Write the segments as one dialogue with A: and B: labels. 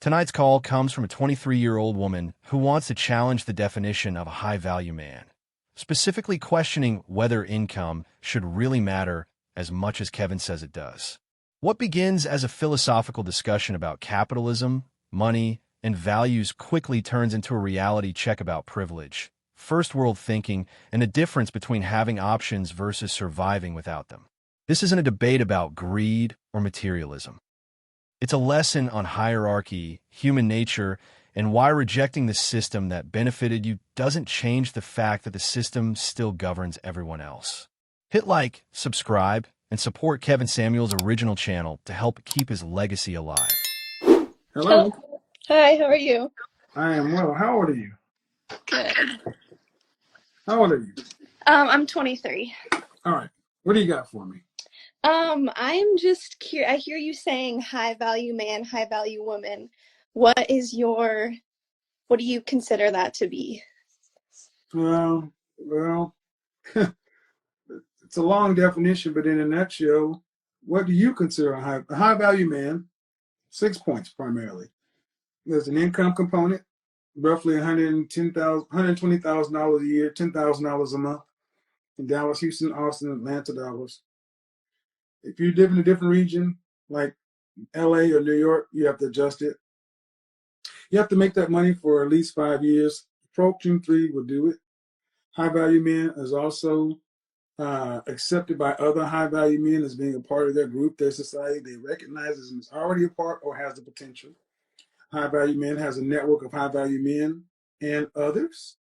A: Tonight's call comes from a 23-year-old woman who wants to challenge the definition of a high-value man, specifically questioning whether income should really matter as much as Kevin says it does. What begins as a philosophical discussion about capitalism, money, and values quickly turns into a reality check about privilege, first-world thinking, and the difference between having options versus surviving without them. This isn't a debate about greed or materialism. It's a lesson on hierarchy, human nature, and why rejecting the system that benefited you doesn't change the fact that the system still governs everyone else. Hit like, subscribe, and support Kevin Samuel's original channel to help keep his legacy alive.
B: Hello.
C: Hi, how are you?
B: I am well. How old are you?
C: Good.
B: How old are you?
C: I'm 23.
B: All right. What do you got for me?
C: I'm just curious. I hear you saying high value man, high value woman. What do you consider that to be?
B: Well, it's a long definition, but in a nutshell, what do you consider a high value man? 6 points primarily. There's an income component, roughly $120,000 a year, $10,000 a month in Dallas, Houston, Austin, Atlanta dollars. If you live in a different region, like LA or New York, you have to adjust it. You have to make that money for at least 5 years. Approaching 3 will do it. High value men is also accepted by other high value men as being a part of their group, their society. They recognize as already a part or has the potential. High value men has a network of high value men and others.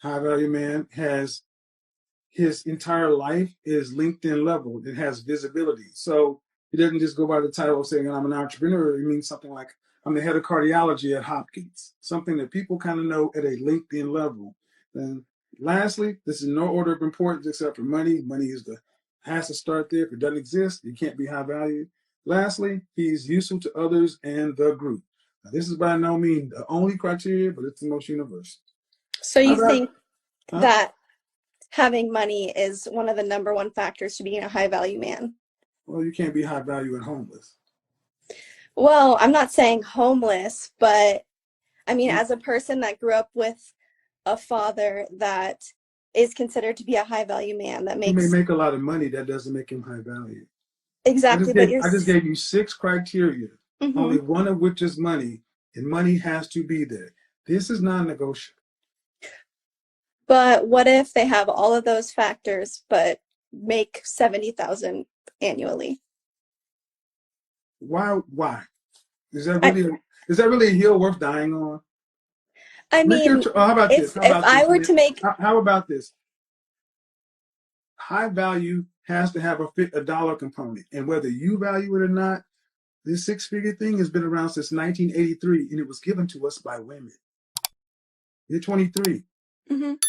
B: High value man has his entire life is LinkedIn level. It has visibility. So he doesn't just go by the title of saying I'm an entrepreneur. It means something like I'm the head of cardiology at Hopkins, something that people kind of know at a LinkedIn level. Then lastly, this is no order of importance except for money. Money has to start there. If it doesn't exist, it can't be high value. Lastly, he's useful to others and the group. Now, this is by no means the only criteria, but it's the most universal.
C: So
B: How
C: you
B: about,
C: think
B: huh?
C: that having money is one of the number one factors to being a high value man?
B: Well, you can't be high value and homeless.
C: Well, I'm not saying homeless, but I mean, as a person that grew up with a father that is considered to be a high value man, that
B: He may
C: makes
B: make a lot of money. That doesn't make him high value.
C: exactly, but you're.
B: I just gave you 6 criteria,
C: Mhm.
B: only one of which is money, and money has to be there. This is non-negotiable.
C: But what if they have all of those factors but make 70,000 annually?
B: Why? Why? Is that
C: I
B: really a hill worth dying on?
C: I mean,
B: How about this?
C: if I were to make
B: How about this? High value has to have a dollar component, and whether you value it or not, this 6-figure thing has been around since 1983, and it was given to us by women. You're 23.
C: Mhm.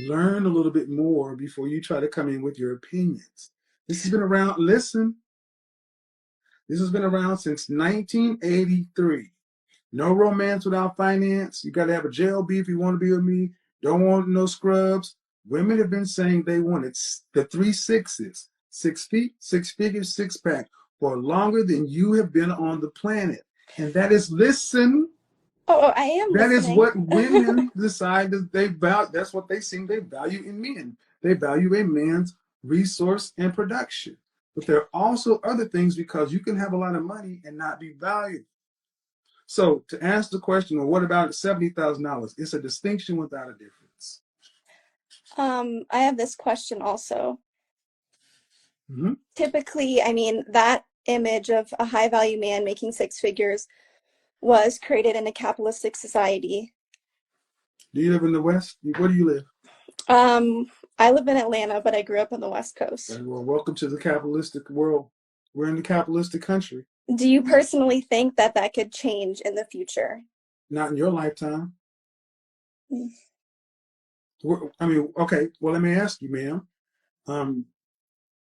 B: Learn a little bit more before you try to come in with your opinions. This has been around, listen, this has been around since 1983. No romance without finance. You got to have a JLB if you want to be with me. Don't want no scrubs. Women have been saying they wanted the 3 6s, 6 feet, 6 figures, 6-pack for longer than you have been on the planet. And that is, listen,
C: Oh, I am
B: that is
C: listening.
B: what women decide that they value. That's what they seem they value in men. They value a man's resource and production. But there are also other things because you can have a lot of money and not be valued. So to answer the question, well, what about $70,000? It's a distinction without a difference.
C: I have this question also.
B: Mm-hmm.
C: Typically, I mean, that image of a high value man making 6 figures was created in a capitalistic society.
B: Do you live in the West? Where do you live?
C: Um, I live in Atlanta, but I grew up on the West Coast.
B: Well, welcome to the capitalistic world. We're in the capitalistic country.
C: Do you personally think that that could change in the future?
B: Not in your lifetime. I mean, okay. Well, let me ask you, ma'am. Um,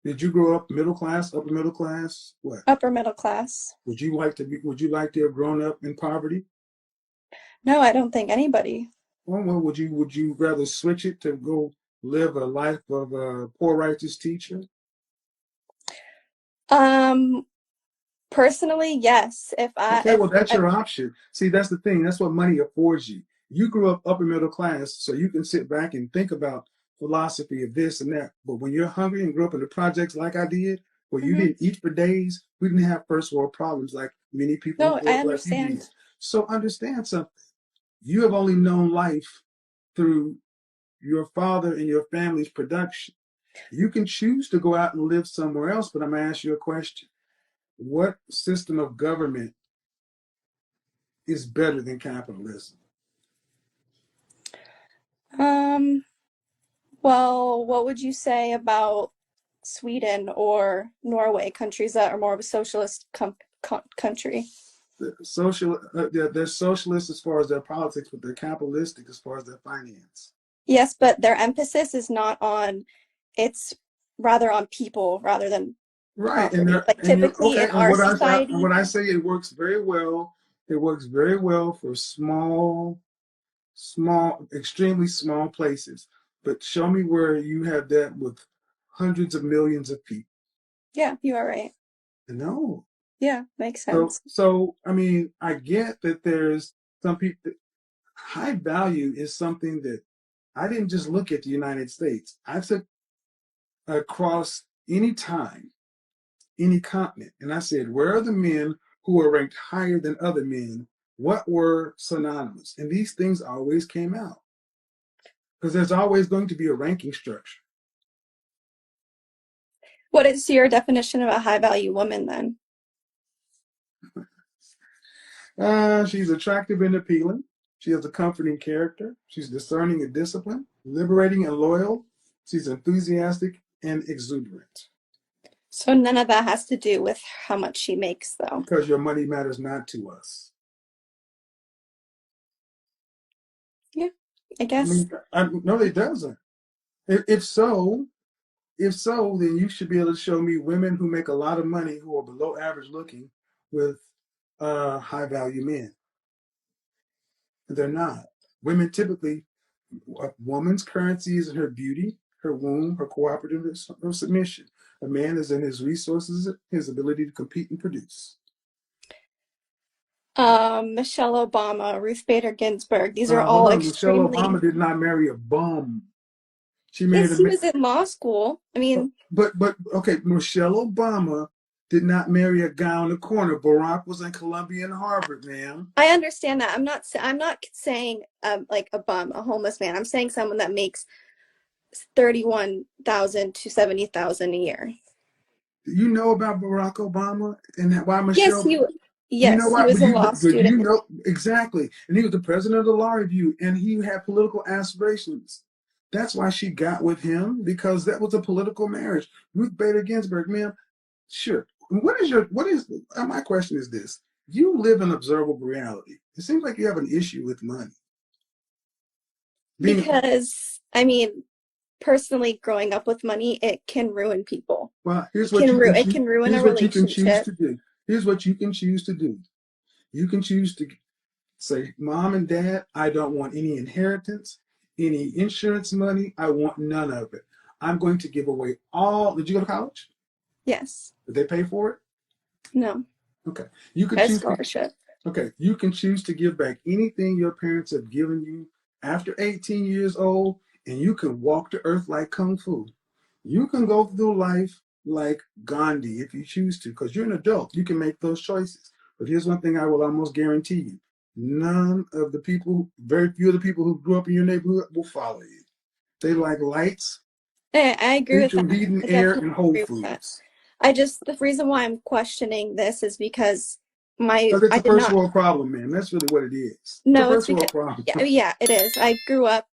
B: did you grow up middle class, upper middle class? What?
C: Upper middle class.
B: Would you like to be? Would you like to have grown up in poverty?
C: No, I don't think anybody.
B: Well, would you rather switch it to go live a life of a poor righteous teacher?
C: Um, Personally, yes.
B: Okay, well, that's your option. See, that's the thing. That's what money affords you. You grew up upper middle class, so you can sit back and think about philosophy of this and that. But when you're hungry and grew up in the projects like I did, where you
C: Mhm.
B: didn't eat for days, we didn't have first world problems like many people who
C: No,
B: grew
C: I
B: up like you
C: understand.
B: did. So understand something. You have only known life through your father and your family's production. You can choose to go out and live somewhere else, but I'm going to ask you a question. What system of government is better than capitalism?
C: Um, well, what would you say about Sweden or Norway, countries that are more of a socialist country?
B: They're socialist as far as their politics, but they're capitalistic as far as their finance.
C: Yes, but their emphasis is not on, it's rather on people rather than
B: Right, and
C: property.
B: they're
C: Like
B: and you're
C: typically
B: okay.
C: in
B: And
C: our society,
B: what I say, it works very well. It works very well for small, extremely small places. But show me where you have that with hundreds of millions of people.
C: yeah, you are right.
B: No.
C: Yeah, makes
B: So,
C: sense.
B: so I mean, I get that there's some people. High value is something that I didn't just look at the United States. I took across any time, any continent, and I said, where are the men who are ranked higher than other men? What were synonymous? And these things always came out because there's always going to be a ranking structure.
C: What is your definition of a high value woman then?
B: She's attractive and appealing. She has a comforting character. She's discerning and disciplined, liberating and loyal. She's enthusiastic and exuberant.
C: So none of that has to do with how much she makes, though.
B: Because your money matters not to us.
C: Yeah, I
B: I
C: guess.
B: mean, no, it doesn't. If so, then you should be able to show me women who make a lot of money who are below average looking with high value men. They're not. Women typically, a woman's currency is in her beauty, her womb, her cooperativeness, her submission. A man is in his resources, his ability to compete and produce.
C: Michelle Obama, Ruth Bader Ginsburg, these are
B: Hold
C: all
B: on, Michelle Obama
C: extremely.
B: did not marry a bum. She married
C: Yes,
B: a
C: he
B: man.
C: was in law school. I mean,
B: But okay, Michelle Obama did not marry a guy on the corner. Barack was in Columbia and Harvard, ma'am.
C: I understand that. I'm not saying like a bum, a homeless man. I'm saying someone that makes 31,000 to 70,000 a year.
B: Do you know about Barack Obama and why
C: Yes,
B: Michelle?
C: he
B: You know
C: yes, he
B: what?
C: was a law
B: But you
C: student.
B: know exactly. And he was the president of the Law Review, and he had political aspirations. That's why she got with him because that was a political marriage. Ruth Bader Ginsburg, ma'am. Sure. What is my question is this? You live in observable reality. It seems like you have an issue with money. Being
C: Because I mean, personally growing up with money, it can ruin people.
B: Well,
C: It can ruin a
B: here's what you can choose
C: relationship.
B: to do. Here's what you can choose to do. You can choose to say, Mom and Dad, I don't want any inheritance, any insurance money. I want none of it. I'm going to give away all. Did you go to college?
C: Yes.
B: Did they pay for it?
C: No.
B: Okay. You can
C: A
B: choose to
C: scholarship.
B: Okay, you can choose to give back anything your parents have given you after 18 years old, and you can walk the earth like Kung Fu. You can go through life like Gandhi if you choose to, because you're an adult. You can make those choices. But here's one thing I will almost guarantee you very few of the people who grew up in your neighborhood will follow you. They like lights,
C: I agree with
B: central
C: that.
B: heating,
C: I
B: air,
C: definitely
B: and Whole
C: agree with that.
B: Foods.
C: The reason why I'm questioning this is because
B: Because it's
C: I
B: a
C: did
B: first
C: not,
B: world problem, man. That's really what it is. It's a
C: no, it's
B: first
C: because,
B: world problem.
C: yeah, it is. I grew up,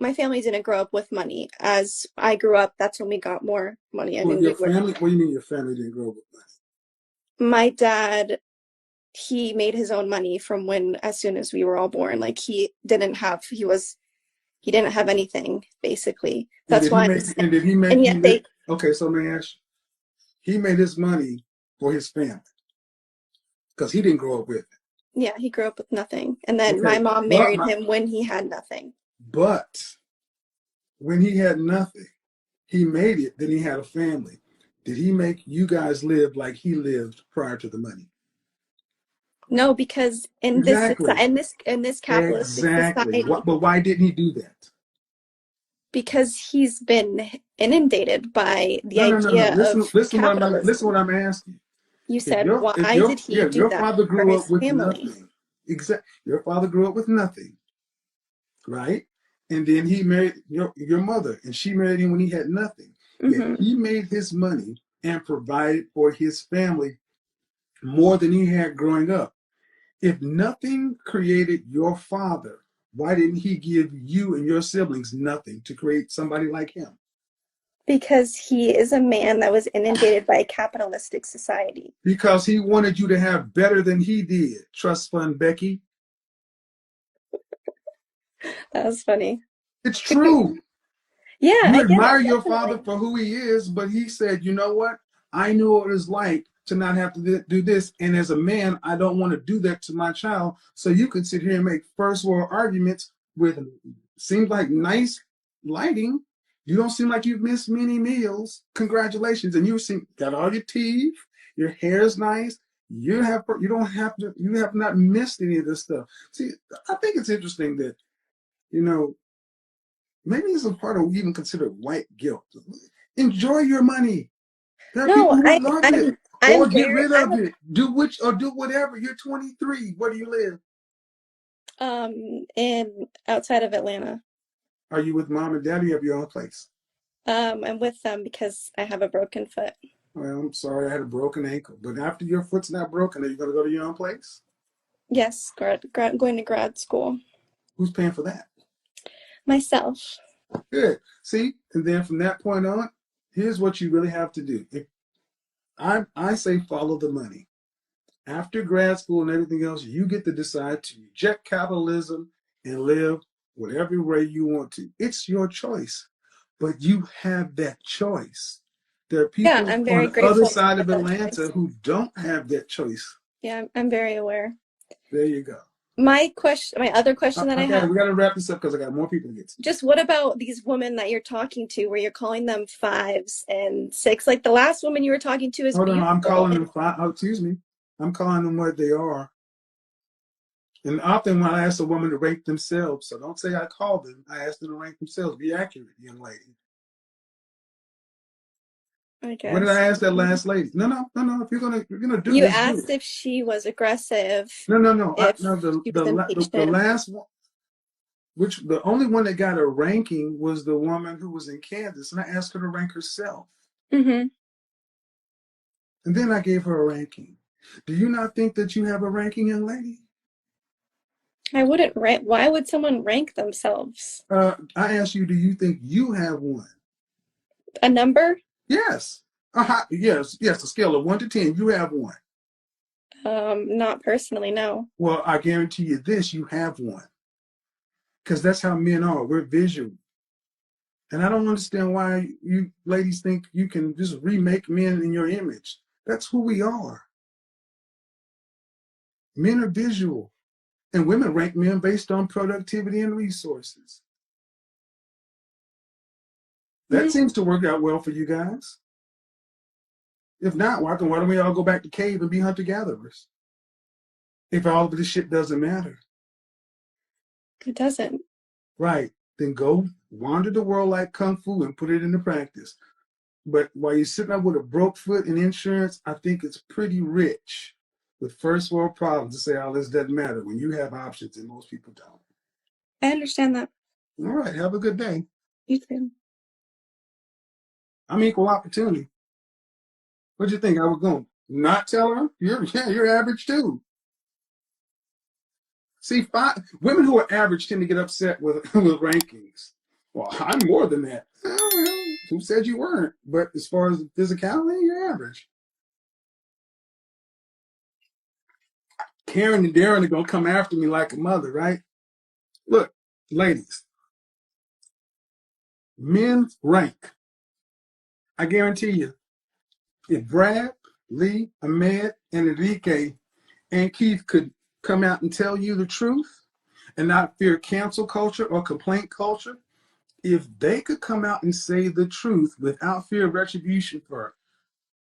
C: my family didn't grow up with money. As I grew up, that's when we got more money. I
B: Well,
C: mean,
B: your family, what do you mean your family didn't grow up with money?
C: my dad, he made his own money from as soon as we were all born. Like he didn't have anything, basically.
B: And
C: That's why I'm saying,
B: did he make
C: and
B: you
C: yet
B: live? Okay, so let me ask you, he made his money for his family because he didn't grow up with it.
C: yeah, he grew up with nothing. And then my
B: Okay,
C: mom married him when he had nothing.
B: but when he had nothing, he made it, then he had a family. Did he make you guys live like he lived prior to the money?
C: No, because
B: Exactly.
C: in this capitalistic
B: Exactly.
C: society,
B: But why didn't he do that?
C: because he's been inundated by the
B: No.
C: idea of
B: Listen
C: capitalism.
B: what I'm asking.
C: You
B: If
C: said,
B: if
C: why
B: your
C: did he
B: yeah,
C: do
B: your
C: that
B: father
C: for
B: grew up
C: his
B: with
C: family?
B: nothing. Your father grew up with nothing, right? And then he married your mother, and she married him when he had nothing. Yet
C: Hmm.
B: he made his money and provided for his family more than he had growing up. If nothing created your father, why didn't he give you and your siblings nothing to create somebody like him?
C: Because he is a man that was inundated by a capitalistic society.
B: Because he wanted you to have better than he did. Trust fund Becky.
C: That was funny.
B: It's true.
C: Yeah,
B: You
C: I get
B: admire
C: it,
B: your father
C: definitely.
B: for who he is, but he said, you know what? I knew what it was like to not have to do this. And as a man, I don't want to do that to my child. So you can sit here and make first world arguments with seems like nice lighting. You don't seem like you've missed many meals. Congratulations. And you seem got all your teeth, your hair is nice. You have not missed any of this stuff. See, I think it's interesting that, you know, maybe it's a part of even considered white guilt. Enjoy your money. There are people
C: No,
B: who love it. Or
C: I'm
B: get
C: very,
B: rid
C: I'm
B: of it. Do whatever. You're 23. Where do you live?
C: in outside of Atlanta.
B: Are you with mom and dad, or you have your own place?
C: I'm with them because I have a broken foot.
B: Well, I'm sorry, I had a broken ankle. But after your foot's not broken, are you going to go to your own place?
C: Yes, going to grad school.
B: Who's paying for that?
C: Myself.
B: Good. See, and then from that point on, here's what you really have to do. If I say follow the money. After grad school and everything else, you get to decide to reject capitalism and live whatever way you want to. It's your choice, but you have that choice. There are
C: Yeah,
B: people
C: I'm
B: on
C: very
B: the other
C: grateful to
B: side
C: have
B: of
C: that
B: Atlanta
C: choice.
B: who don't have that choice.
C: Yeah, I'm very aware.
B: There you go.
C: My other question that I have,
B: We got to wrap this up because I got more people to get to.
C: just what about these women that you're talking to where you're calling them fives and six? Like the last woman you were talking to is
B: Hold on, I'm
C: beautiful.
B: calling them. Oh, excuse me. I'm calling them what they are. And often when I ask a woman to rank themselves, so don't say I called them. I ask them to rank themselves. Be accurate, young lady.
C: I
B: What did I
C: guess.
B: ask that last lady? No. If you're gonna do
C: You
B: this, do
C: asked
B: it.
C: if she was aggressive,
B: No.
C: if
B: No.
C: she was
B: The
C: impatient.
B: last one, which the only one that got a ranking was the woman who was in Kansas, and I asked her to rank herself,
C: Hmm.
B: and then I gave her a ranking. Do you not think that you have a ranking, young lady?
C: I wouldn't rank. Why would someone rank themselves?
B: I asked you, do you think you have one?
C: A number?
B: Yes. Yes. A scale of 1 to 10, you have one.
C: Not personally, no.
B: Well, I guarantee you this: you have one, because that's how men are. We're visual. And I don't understand why you ladies think you can just remake men in your image. That's who we are. Men are visual, and women rank men based on productivity and resources. That
C: Hmm.
B: seems to work out well for you guys. If not, why don't we all go back to cave and be hunter gatherers? If all of this shit doesn't matter,
C: It doesn't.
B: right? Then go wander the world like kung fu and put it into practice. But while you're sitting up with a broke foot and insurance, I think it's pretty rich with first world problems to say, oh, this doesn't matter when you have options and most people don't.
C: I understand that.
B: All right, have a good day.
C: You too.
B: I'm equal opportunity. What'd you think? I was going to not tell her? You're average too. See, women who are average tend to get upset with, with rankings. Well, I'm more than that. Oh, well, who said you weren't? But as far as physicality, you're average. Karen and Darren are going to come after me like a mother, right? Look, ladies, men rank. I guarantee you, if Brad, Lee, Ahmed, and Enrique and Keith could come out and tell you the truth and not fear cancel culture or complaint culture, if they could come out and say the truth without fear of retribution for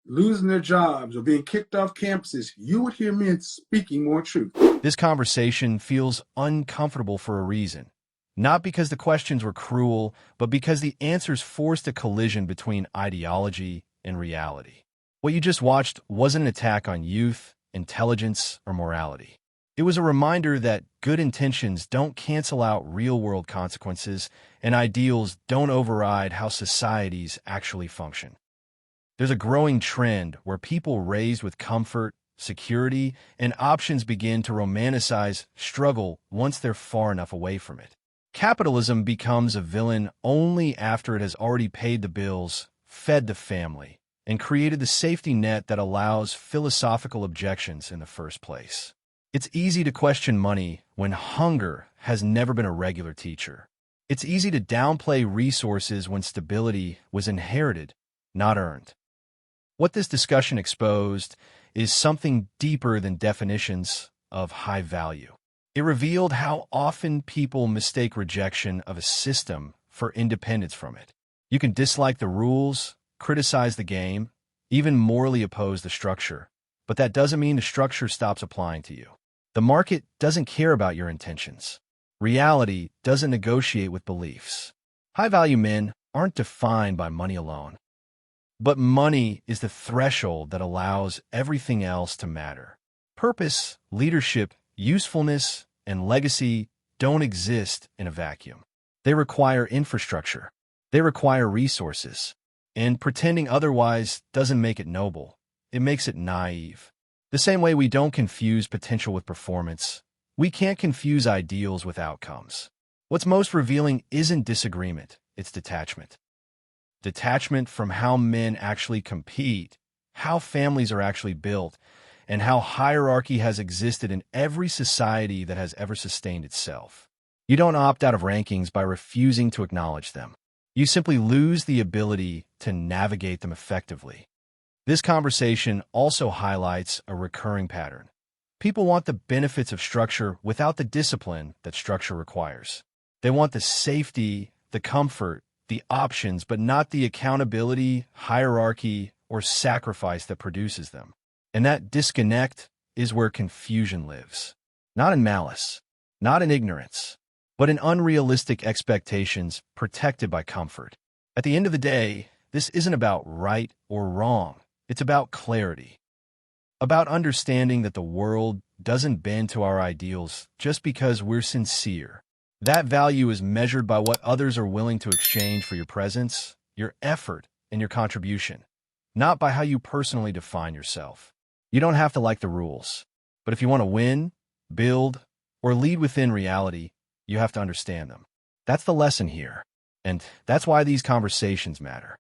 B: losing their jobs or being kicked off campuses, you would hear men speaking more truth.
A: This conversation feels uncomfortable for a reason. Not because the questions were cruel, but because the answers forced a collision between ideology and reality. What you just watched wasn't an attack on youth, intelligence, or morality. It was a reminder that good intentions don't cancel out real-world consequences, and ideals don't override how societies actually function. There's a growing trend where people raised with comfort, security, and options begin to romanticize struggle once they're far enough away from it. Capitalism becomes a villain only after it has already paid the bills, fed the family, and created the safety net that allows philosophical objections in the first place. It's easy to question money when hunger has never been a regular teacher. It's easy to downplay resources when stability was inherited, not earned. What this discussion exposed is something deeper than definitions of high value. It revealed how often people mistake rejection of a system for independence from it. You can dislike the rules, criticize the game, even morally oppose the structure, but that doesn't mean the structure stops applying to you. The market doesn't care about your intentions. Reality doesn't negotiate with beliefs. High-value men aren't defined by money alone. But money is the threshold that allows everything else to matter. Purpose, leadership, usefulness, and legacy don't exist in a vacuum. They require infrastructure. They require resources. And pretending otherwise doesn't make it noble. It makes it naive. The same way we don't confuse potential with performance, we can't confuse ideals with outcomes. What's most revealing isn't disagreement, it's detachment. Detachment from how men actually compete, how families are actually built, and how hierarchy has existed in every society that has ever sustained itself. You don't opt out of rankings by refusing to acknowledge them. You simply lose the ability to navigate them effectively. This conversation also highlights a recurring pattern. People want the benefits of structure without the discipline that structure requires. They want the safety, the comfort, the options, but not the accountability, hierarchy, or sacrifice that produces them. And that disconnect is where confusion lives. Not in malice, not in ignorance, but in unrealistic expectations protected by comfort. At the end of the day, this isn't about right or wrong. It's about clarity. About understanding that the world doesn't bend to our ideals just because we're sincere. That value is measured by what others are willing to exchange for your presence, your effort, and your contribution, not by how you personally define yourself. You don't have to like the rules, but if you want to win, build, or lead within reality, you have to understand them. That's the lesson here, and that's why these conversations matter.